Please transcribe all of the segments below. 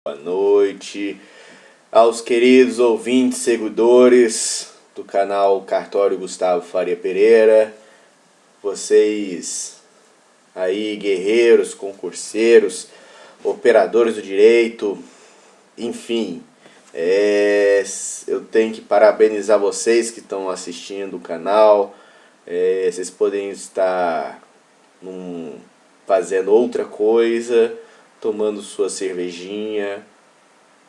Boa noite aos queridos ouvintes, seguidores do canal Cartório Gustavo Faria Pereira. Vocês aí, guerreiros, concurseiros, operadores do direito, enfim, eu tenho que parabenizar vocês que estão assistindo o canal. Vocês podem estar fazendo outra coisa, tomando sua cervejinha,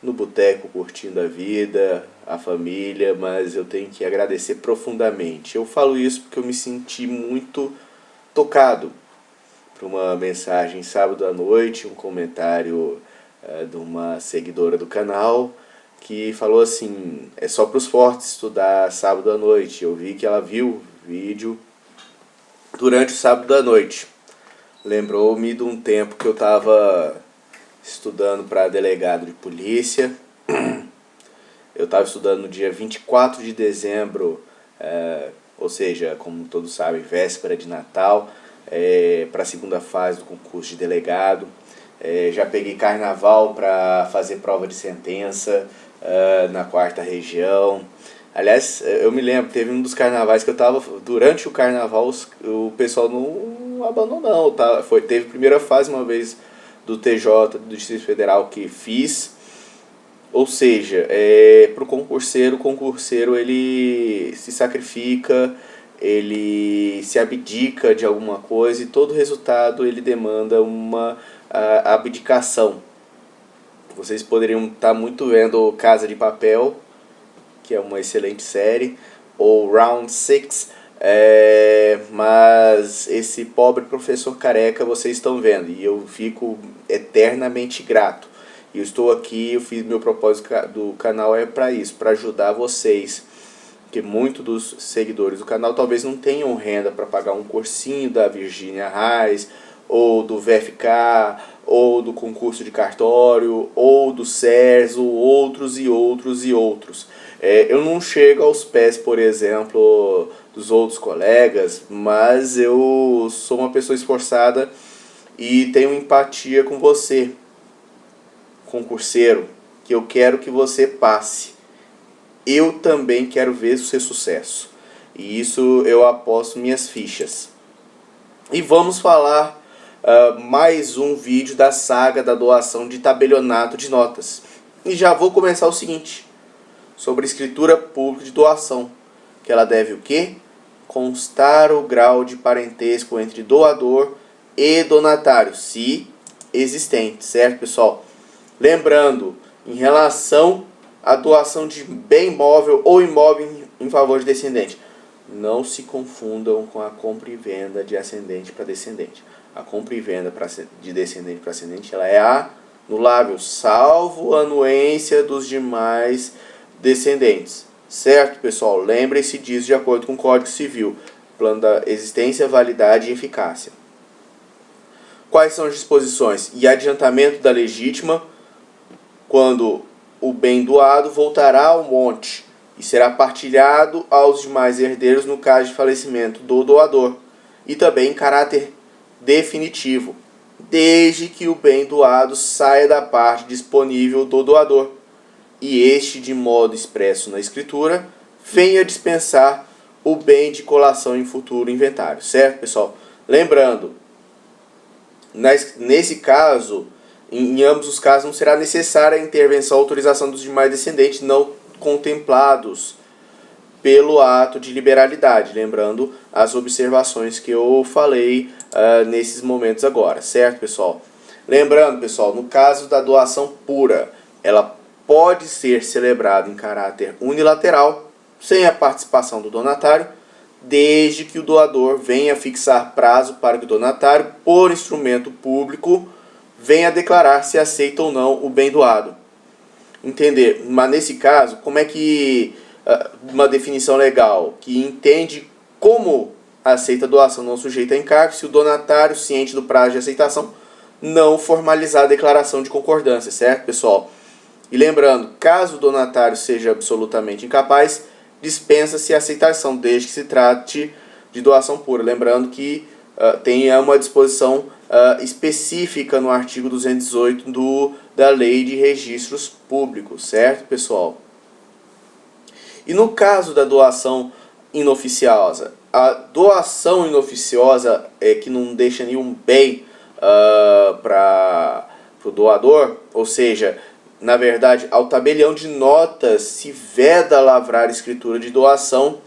no boteco curtindo a vida, a família, mas eu tenho que agradecer profundamente. Eu falo isso porque eu me senti muito tocado por uma mensagem sábado à noite, um comentário de uma seguidora do canal que falou assim: é só para os fortes estudar sábado à noite. Eu vi que ela viu o vídeo durante o sábado à noite. Lembrou-me de um tempo que eu estava estudando para delegado de polícia. Eu estava estudando no dia 24 de dezembro, ou seja, como todos sabem, véspera de Natal, para a segunda fase do concurso de delegado. Já peguei carnaval para fazer prova de sentença na 4ª região. Aliás, eu me lembro, teve um dos carnavais que eu estava, durante o carnaval, o pessoal não abandonou, tá? Teve primeira fase uma vez do TJ, do Distrito Federal, que fiz. Ou seja, para o concurseiro ele se sacrifica, ele se abdica de alguma coisa e todo resultado ele demanda uma abdicação. Vocês poderiam estar muito vendo Casa de Papel, que é uma excelente série, ou Round 6, mas esse pobre professor careca vocês estão vendo, e eu fico eternamente grato. Eu estou aqui, eu fiz meu propósito do canal para isso, para ajudar vocês, porque muitos dos seguidores do canal talvez não tenham renda para pagar um cursinho da Virginia Reis, ou do VFK, ou do concurso de cartório, ou do CERSO, outros e outros e outros. Eu não chego aos pés, por exemplo, dos outros colegas, mas eu sou uma pessoa esforçada e tenho empatia com você, concurseiro, que eu quero que você passe. Eu também quero ver o seu sucesso. E isso eu aposto minhas fichas. E vamos falar mais um vídeo da saga da doação de tabelionato de notas. E já vou começar o seguinte: sobre escritura pública de doação, que ela deve o quê? Constar o grau de parentesco entre doador e donatário, se existente, certo, pessoal? Lembrando, em relação à doação de bem móvel ou imóvel em favor de descendente, não se confundam com a compra e venda de ascendente para descendente. A compra e venda de descendente para ascendente, ela é anulável, salvo a anuência dos demais descendentes. Certo, pessoal? Lembrem-se disso de acordo com o Código Civil. Plano da existência, validade e eficácia. Quais são as disposições? E adiantamento da legítima, quando o bem doado voltará ao monte e será partilhado aos demais herdeiros no caso de falecimento do doador, e também em caráter definitivo, desde que o bem doado saia da parte disponível do doador, e este, de modo expresso na escritura, venha dispensar o bem de colação em futuro inventário. Certo, pessoal? Lembrando, nesse caso, em ambos os casos, não será necessária a intervenção ou autorização dos demais descendentes não contemplados pelo ato de liberalidade. Lembrando as observações que eu falei nesses momentos agora. Certo, pessoal? Lembrando, pessoal, no caso da doação pura, ela pode ser celebrado em caráter unilateral, sem a participação do donatário, desde que o doador venha fixar prazo para que o donatário, por instrumento público, venha declarar se aceita ou não o bem doado. Entender, mas nesse caso, como é que uma definição legal que entende como aceita a doação não sujeita a encargo, se o donatário, ciente do prazo de aceitação, não formalizar a declaração de concordância, certo, pessoal? E lembrando, caso o donatário seja absolutamente incapaz, dispensa-se a aceitação, desde que se trate de doação pura. Lembrando que tem uma disposição específica no artigo 218 da Lei de Registros Públicos, certo, pessoal? E no caso da doação inoficiosa, a doação inoficiosa é que não deixa nenhum bem para o doador, ou seja, na verdade, ao tabelião de notas se veda lavrar escritura de doação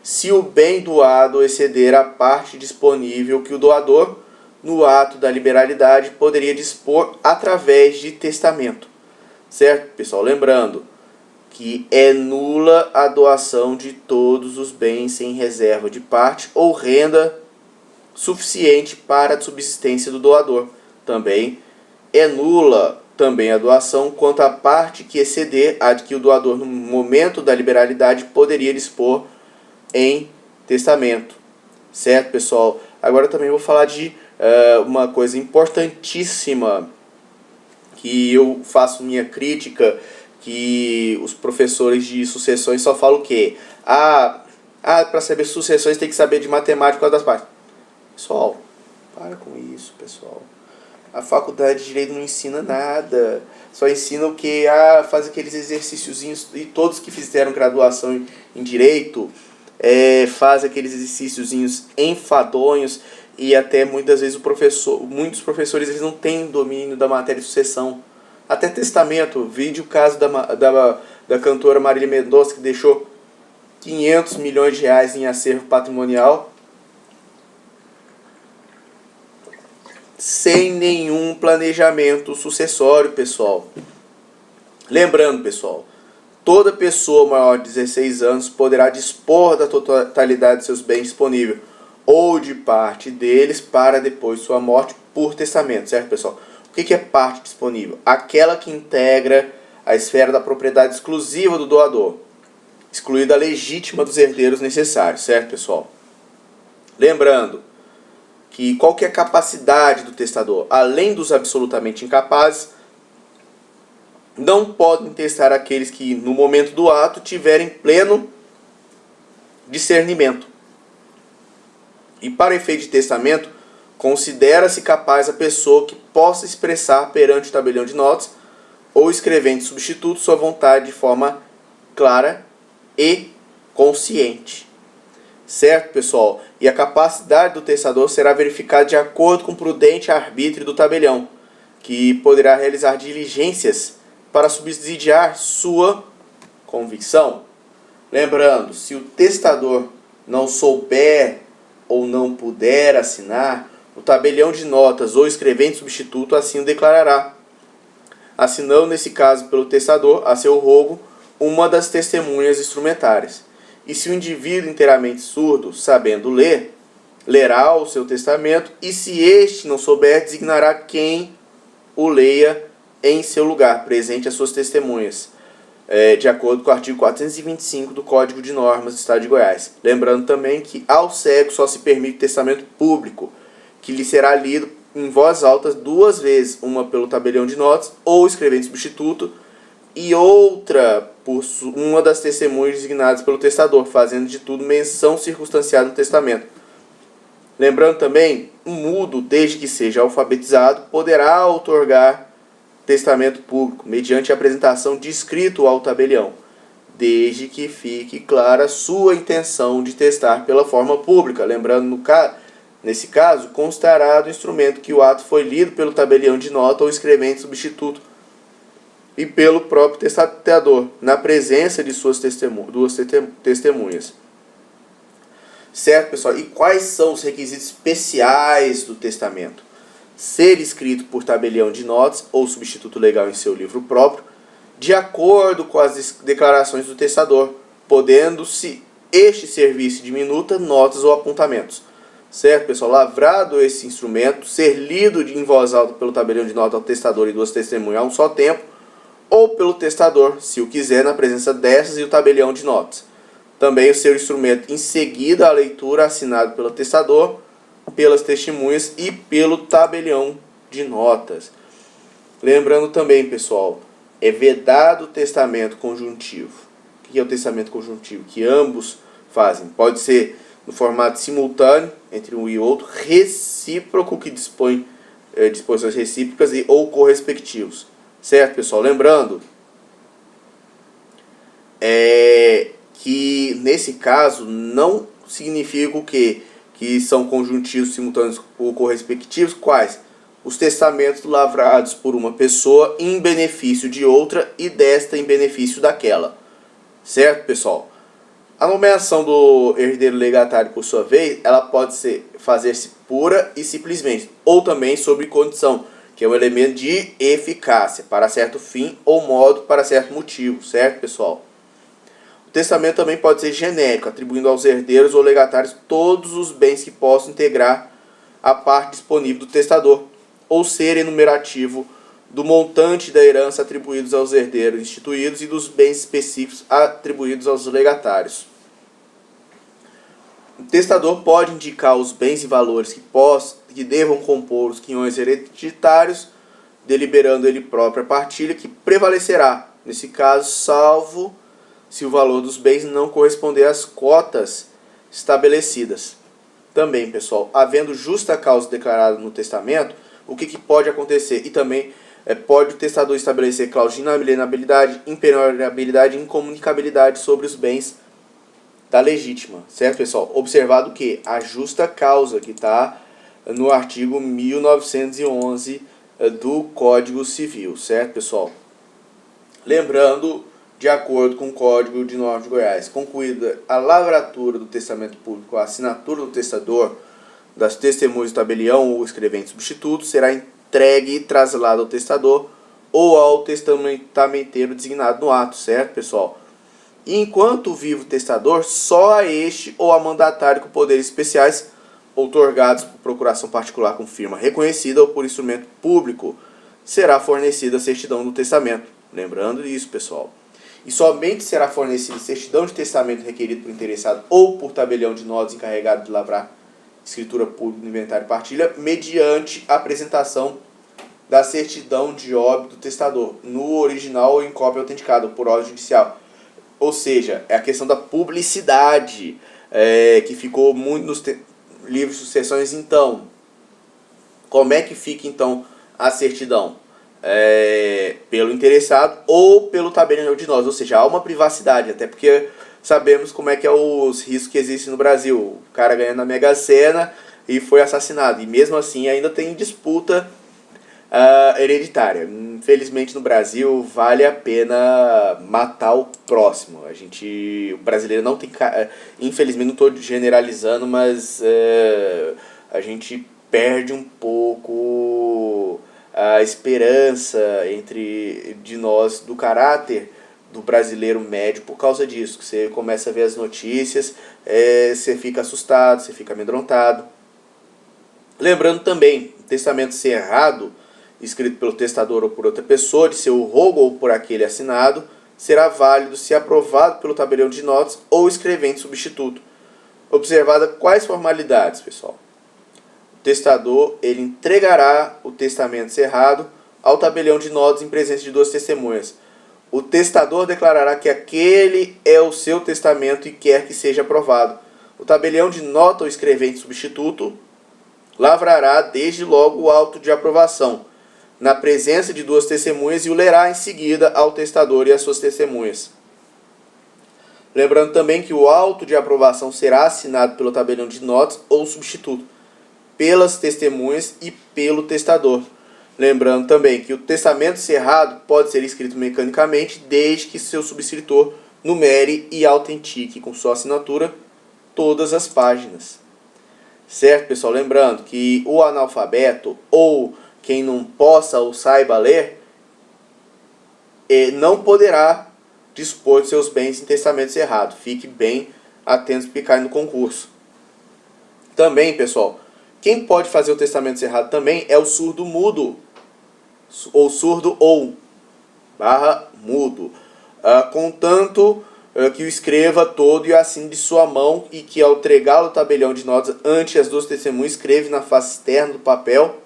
se o bem doado exceder a parte disponível que o doador, no ato da liberalidade, poderia dispor através de testamento. Certo, pessoal? Lembrando que é nula a doação de todos os bens sem reserva de parte ou renda suficiente para a subsistência do doador. Também é nula a doação quanto à parte que exceder a de que o doador, no momento da liberalidade, poderia dispor em testamento. Certo, pessoal? Agora também vou falar de uma coisa importantíssima que eu faço minha crítica, que os professores de sucessões só falam o quê? Para saber sucessões tem que saber de matemática das partes. Pessoal, para com isso, pessoal. A faculdade de Direito não ensina nada. Só ensina o que? Faz aqueles exercíciozinhos. E todos que fizeram graduação em Direito faz aqueles exercíciozinhos enfadonhos. E até muitas vezes muitos professores eles não têm domínio da matéria de sucessão. Até testamento. Vide o caso da cantora Marília Mendonça, que deixou 500 milhões de reais em acervo patrimonial sem nenhum planejamento sucessório, pessoal. Lembrando, pessoal, toda pessoa maior de 16 anos poderá dispor da totalidade de seus bens disponíveis ou de parte deles para depois de sua morte por testamento, certo, pessoal? O que é parte disponível? Aquela que integra a esfera da propriedade exclusiva do doador, excluída a legítima dos herdeiros necessários, certo, pessoal? Lembrando que qual que é a capacidade do testador? Além dos absolutamente incapazes, não podem testar aqueles que, no momento do ato, tiverem pleno discernimento. E para efeito de testamento, considera-se capaz a pessoa que possa expressar perante o tabelião de notas ou escrevente substituto sua vontade de forma clara e consciente. Certo, pessoal? E a capacidade do testador será verificada de acordo com o prudente arbítrio do tabelião, que poderá realizar diligências para subsidiar sua convicção. Lembrando, se o testador não souber ou não puder assinar, o tabelião de notas ou escrevente substituto assim o declarará, assinando nesse caso pelo testador, a seu rogo, uma das testemunhas instrumentárias. E se o indivíduo inteiramente surdo, sabendo ler, lerá o seu testamento, e se este não souber, designará quem o leia em seu lugar, presente as suas testemunhas, de acordo com o artigo 425 do Código de Normas do Estado de Goiás. Lembrando também que ao cego só se permite testamento público, que lhe será lido em voz alta 2 vezes, uma pelo tabelião de notas ou escrevente substituto, e outra por uma das testemunhas designadas pelo testador, fazendo de tudo menção circunstanciada no testamento. Lembrando também, um mudo, desde que seja alfabetizado, poderá outorgar testamento público, mediante a apresentação de escrito ao tabelião, desde que fique clara sua intenção de testar pela forma pública. Lembrando, nesse caso, constará do instrumento que o ato foi lido pelo tabelião de nota ou escrevente substituto, e pelo próprio testador, na presença de suas duas testemunhas. Certo, pessoal? E quais são os requisitos especiais do testamento? Ser escrito por tabelião de notas ou substituto legal em seu livro próprio, de acordo com as declarações do testador, podendo-se este servir-se de minuta, notas ou apontamentos. Certo, pessoal? Lavrado esse instrumento, ser lido em voz alta pelo tabelião de notas ao testador e 2 testemunhas a um só tempo, ou pelo testador, se o quiser, na presença dessas e o tabelião de notas. Também o seu instrumento em seguida à leitura, assinado pelo testador, pelas testemunhas e pelo tabelião de notas. Lembrando também, pessoal, é vedado o testamento conjuntivo. O que é o testamento conjuntivo? Que ambos fazem. Pode ser no formato simultâneo, entre um e outro, recíproco, que dispõe disposições recíprocas ou correspectivos. Certo, pessoal? Lembrando que nesse caso não significa o quê? Que são conjuntivos simultâneos ou correspectivos, quais? Os testamentos lavrados por uma pessoa em benefício de outra e desta em benefício daquela. Certo, pessoal? A nomeação do herdeiro legatário, por sua vez, ela pode fazer-se pura e simplesmente, ou também sob condição, que é um elemento de eficácia, para certo fim ou modo, para certo motivo, certo, pessoal? O testamento também pode ser genérico, atribuindo aos herdeiros ou legatários todos os bens que possam integrar a parte disponível do testador, ou ser enumerativo do montante da herança atribuídos aos herdeiros instituídos e dos bens específicos atribuídos aos legatários. O testador pode indicar os bens e valores que devam compor os quinhões hereditários, deliberando ele próprio a partilha que prevalecerá, nesse caso, salvo se o valor dos bens não corresponder às cotas estabelecidas. Também, pessoal, havendo justa causa declarada no testamento, o que pode acontecer? E também pode o testador estabelecer cláusula de inalienabilidade, impenhorabilidade e incomunicabilidade sobre os bens da legítima, certo, pessoal? Observado que a justa causa que está no artigo 1911 do Código Civil, certo, pessoal? Lembrando, de acordo com o Código de Normas de Goiás, concluída a lavratura do testamento público, a assinatura do testador, das testemunhas do tabelião ou escrevente substituto, será entregue e trasladado ao testador ou ao testamenteiro designado no ato, certo, pessoal? E enquanto vivo o testador, só a este ou a mandatário com poderes especiais outorgados por procuração particular com firma reconhecida ou por instrumento público será fornecida a certidão do testamento. Lembrando isso, pessoal. E somente será fornecida certidão de testamento requerido por interessado ou por tabelião de notas encarregado de lavrar escritura pública no inventário e partilha, mediante a apresentação da certidão de óbito do testador, no original ou em cópia autenticada por ordem judicial. Ou seja, é a questão da publicidade, que ficou muito nos livros de sucessões. Então, como é que fica então a certidão? Pelo interessado ou pelo tabelião de notas, ou seja, há uma privacidade, até porque sabemos como é que é os riscos que existem no Brasil. O cara ganha na Mega Sena e foi assassinado, e mesmo assim ainda tem disputa hereditária. Infelizmente no Brasil vale a pena matar o próximo. O brasileiro não tem, infelizmente não estou generalizando, mas a gente perde um pouco a esperança de nós, do caráter do brasileiro médio, por causa disso. Você começa a ver as notícias, você fica assustado, você fica amedrontado. Lembrando também, o testamento cerrado, escrito pelo testador ou por outra pessoa, de seu rogo ou por aquele assinado, será válido se aprovado pelo tabelião de notas ou escrevente substituto. Observada quais formalidades, pessoal? O testador ele entregará o testamento cerrado ao tabelião de notas em presença de duas testemunhas. O testador declarará que aquele é o seu testamento e quer que seja aprovado. O tabelião de nota ou escrevente substituto lavrará desde logo o auto de aprovação, na presença de duas testemunhas, e o lerá em seguida ao testador e às suas testemunhas. Lembrando também que o auto de aprovação será assinado pelo tabelião de notas ou substituto, pelas testemunhas e pelo testador. Lembrando também que o testamento cerrado pode ser escrito mecanicamente, desde que seu subscritor numere e autentique com sua assinatura todas as páginas. Certo, pessoal? Lembrando que o analfabeto ou quem não possa ou saiba ler não poderá dispor de seus bens em testamento cerrado. Fique bem atento porque cai no concurso. Também, pessoal, quem pode fazer o testamento cerrado também é o surdo mudo, ou surdo ou /mudo, contanto que o escreva todo e assine de sua mão, e que ao entregá-lo ao tabelião de notas ante as duas testemunhas, escreve na face externa do papel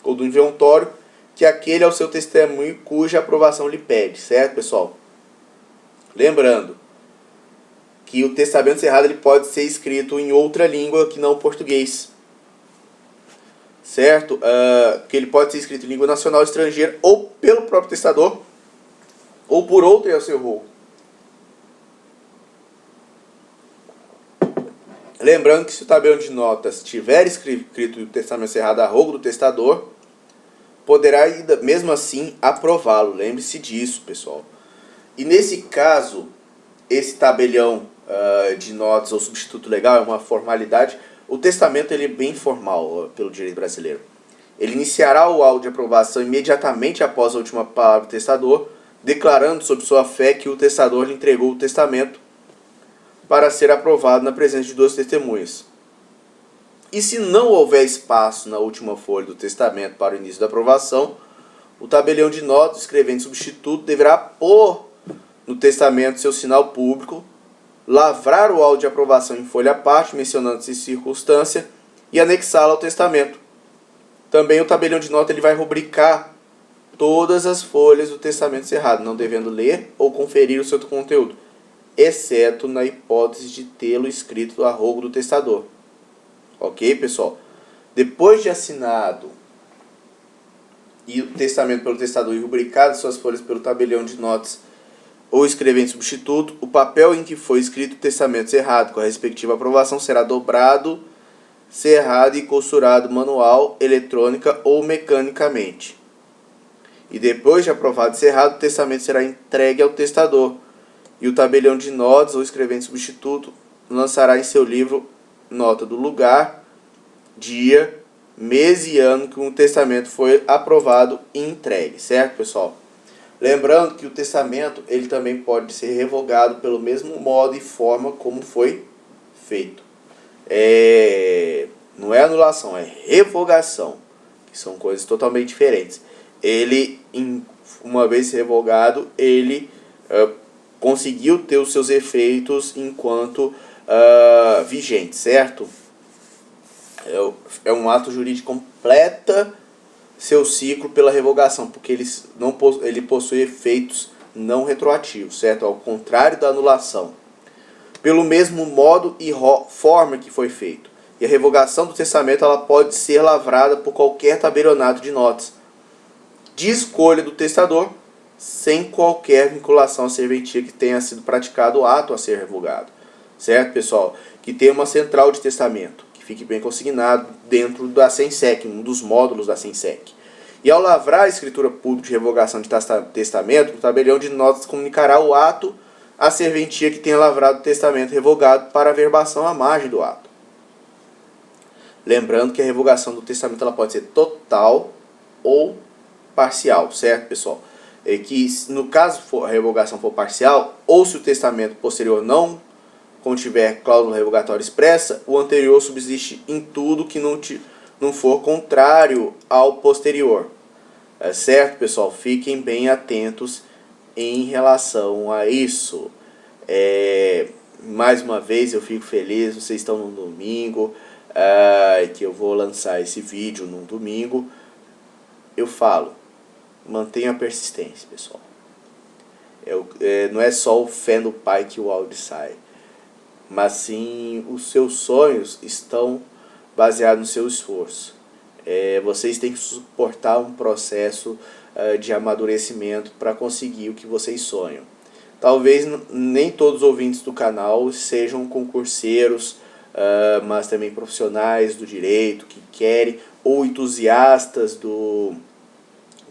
ou do inventório que aquele é o seu testemunho cuja aprovação lhe pede, certo, pessoal? Lembrando que o testamento cerrado ele pode ser escrito em outra língua que não o português. certo? Que ele pode ser escrito em língua nacional ou estrangeira, ou pelo próprio testador, ou por outro a seu rol. Lembrando que se o tabelião de notas tiver escrito o testamento cerrado a rogo do testador, poderá mesmo assim aprová-lo. Lembre-se disso, pessoal. E nesse caso, esse tabelião de notas ou substituto legal é uma formalidade. O testamento ele é bem formal pelo direito brasileiro. Ele iniciará o auto de aprovação imediatamente após a última palavra do testador, declarando sob sua fé que o testador lhe entregou o testamento para ser aprovado na presença de duas testemunhas. E se não houver espaço na última folha do testamento para o início da aprovação, o tabelião de notas, escrevente substituto, deverá pôr no testamento seu sinal público, lavrar o auto de aprovação em folha à parte, mencionando essa circunstância, e anexá-la ao testamento. Também o tabelião de nota ele vai rubricar todas as folhas do testamento cerrado, não devendo ler ou conferir o seu conteúdo, exceto na hipótese de tê-lo escrito a rogo do testador. Ok, pessoal? Depois de assinado e o testamento pelo testador e rubricado suas folhas pelo tabelião de notas ou escrevente substituto, o papel em que foi escrito o testamento cerrado com a respectiva aprovação será dobrado, cerrado e costurado manual, eletrônica ou mecanicamente. E depois de aprovado e cerrado, o testamento será entregue ao testador, e o tabelião de notas ou escrevente substituto lançará em seu livro nota do lugar, dia, mês e ano que o testamento foi aprovado e entregue, certo, pessoal? Lembrando que o testamento ele também pode ser revogado pelo mesmo modo e forma como foi feito. Não é anulação, é revogação, que são coisas totalmente diferentes. Ele, uma vez revogado, ele conseguiu ter os seus efeitos enquanto vigente, certo? É um ato jurídico que completa seu ciclo pela revogação, porque ele possui efeitos não retroativos, certo? Ao contrário da anulação. Pelo mesmo modo e forma que foi feito. E a revogação do testamento ela pode ser lavrada por qualquer tabelionato de notas, de escolha do testador, sem qualquer vinculação à serventia que tenha sido praticado o ato a ser revogado. Certo, pessoal? Que tenha uma central de testamento, que fique bem consignado dentro da SENSEC, um dos módulos da SENSEC. E ao lavrar a escritura pública de revogação de testamento, o tabelião de notas comunicará o ato à serventia que tenha lavrado o testamento revogado para averbação à margem do ato. Lembrando que a revogação do testamento ela pode ser total ou parcial, certo, pessoal? Que no caso a revogação for parcial, ou se o testamento posterior não contiver cláusula revogatória expressa, o anterior subsiste em tudo que não for contrário ao posterior. Certo, pessoal? Fiquem bem atentos em relação a isso. Mais uma vez eu fico feliz, vocês estão no domingo, que eu vou lançar esse vídeo no domingo. Eu falo, mantenha a persistência, pessoal. Não é só o fé no Pai que o áudio sai, mas sim os seus sonhos estão baseados no seu esforço. Vocês têm que suportar um processo de amadurecimento para conseguir o que vocês sonham. Talvez nem todos os ouvintes do canal sejam concurseiros, mas também profissionais do direito que querem, ou entusiastas do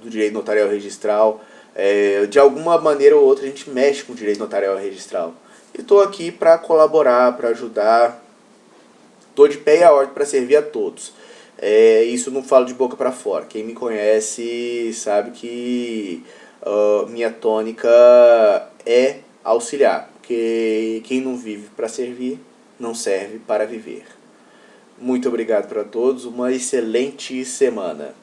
direito notarial registral. De alguma maneira ou outra a gente mexe com o direito notarial registral. E estou aqui para colaborar, para ajudar. Estou de pé e a ordem para servir a todos. Isso não falo de boca para fora. Quem me conhece sabe que minha tônica é auxiliar. Porque quem não vive para servir, não serve para viver. Muito obrigado para todos. Uma excelente semana.